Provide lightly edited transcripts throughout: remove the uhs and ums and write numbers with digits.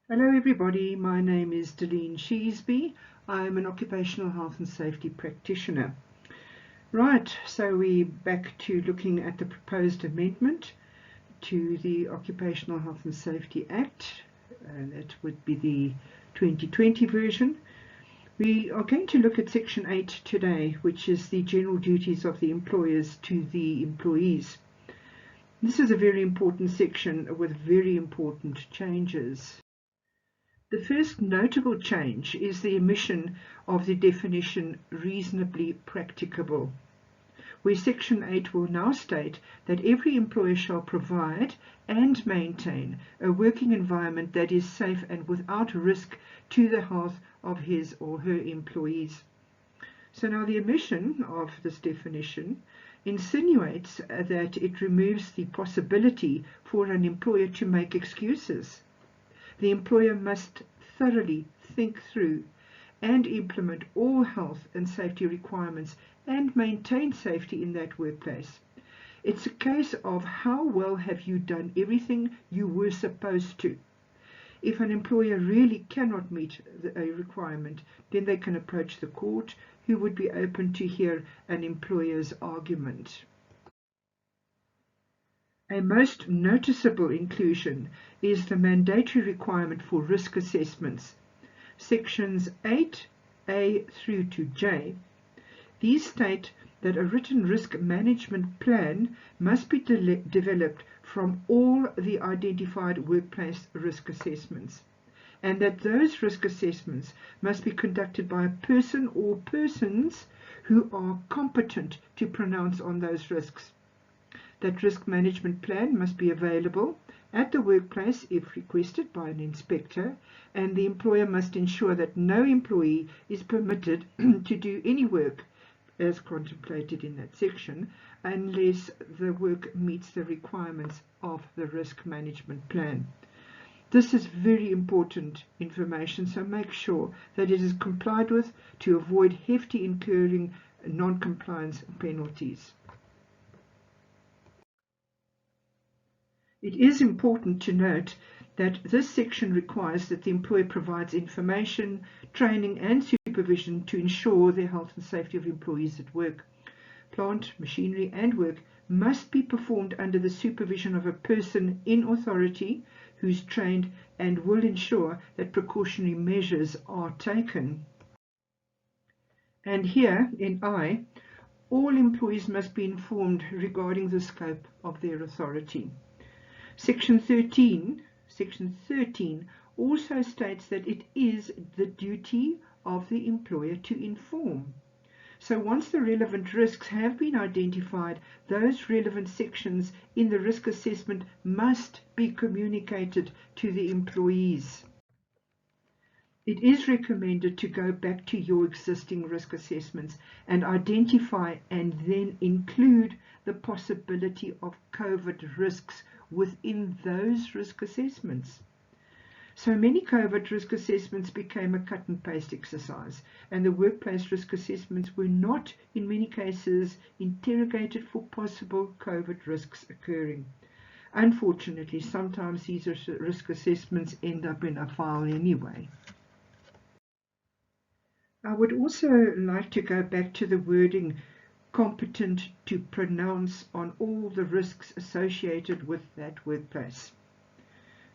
Hello everybody, my name is Delene Sheesby. I'm an occupational health and safety practitioner. Right, so we're back to looking at the proposed amendment to the Occupational Health and Safety Act. That would be the 2020 version. We are going to look at Section 8 today, which is the general duties of the employers to the employees. This is a very important section with very important changes. The first notable change is the omission of the definition reasonably practicable, where Section 8 will now state that every employer shall provide and maintain a working environment that is safe and without risk to the health of his or her employees. So now the omission of this definition insinuates that it removes the possibility for an employer to make excuses. The employer must thoroughly think through and implement all health and safety requirements and maintain safety in that workplace. It's a case of how well have you done everything you were supposed to. If an employer really cannot meet a requirement, then they can approach the court, who would be open to hear an employer's argument. A most noticeable inclusion is the mandatory requirement for risk assessments, sections 8A through to J. These state that a written risk management plan must be developed from all the identified workplace risk assessments, and that those risk assessments must be conducted by a person or persons who are competent to pronounce on those risks. That risk management plan must be available at the workplace if requested by an inspector, and the employer must ensure that no employee is permitted to do any work as contemplated in that section unless the work meets the requirements of the risk management plan. This is very important information, so make sure that it is complied with to avoid hefty incurring non-compliance penalties. It is important to note that this section requires that the employer provides information, training and supervision to ensure the health and safety of employees at work. Plant, machinery and work must be performed under the supervision of a person in authority who's trained and will ensure that precautionary measures are taken. And here in I, all employees must be informed regarding the scope of their authority. Section 13 also states that it is the duty of the employer to inform. So once the relevant risks have been identified, those relevant sections in the risk assessment must be communicated to the employees. It is recommended to go back to your existing risk assessments and identify and then include the possibility of COVID risks within those risk assessments. So many COVID risk assessments became a cut and paste exercise, and the workplace risk assessments were not, in many cases, interrogated for possible COVID risks occurring. Unfortunately, sometimes these risk assessments end up in a file anyway. I would also like to go back to the wording competent to pronounce on all the risks associated with that workplace.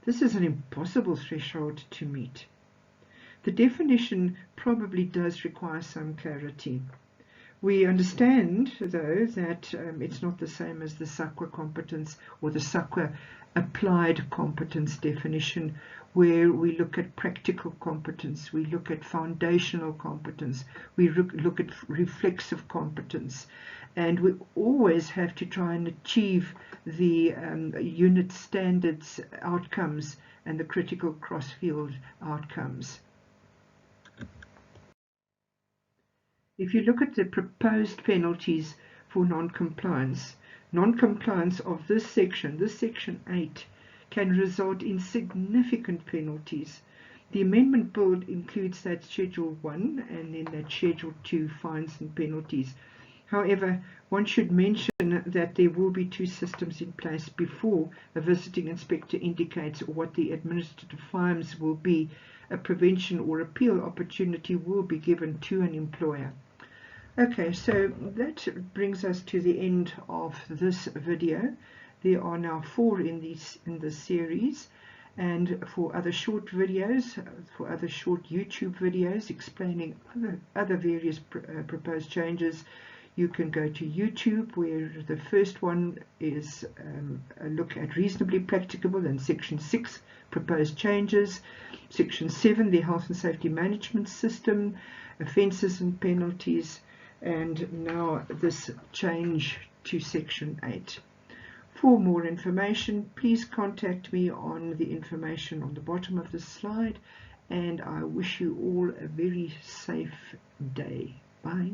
This is an impossible threshold to meet. The definition probably does require some clarity. We understand, though, that it's not the same as the SAQA competence or the SAQA applied competence definition, where we look at practical competence, we look at foundational competence, we look at reflexive competence, and we always have to try and achieve the unit standards outcomes and the critical cross-field outcomes. If you look at the proposed penalties for non-compliance of this section 8, can result in significant penalties. The Amendment Bill includes that Schedule 1 and then that Schedule 2 fines and penalties. However, one should mention again that there will be 2 systems in place before a visiting inspector indicates what the administrative fines will be. A prevention or appeal opportunity will be given to an employer. Okay, so that brings us to the end of this video. There are now 4 in this series, and for other short videos, for other short YouTube videos explaining other various proposed changes, you can go to YouTube, where the first one is a look at reasonably practicable and Section 6 proposed changes, Section 7 the health and safety management system, offences and penalties, and now this change to Section 8. For more information, please contact me on the information on the bottom of the slide, and I wish you all a very safe day. Bye.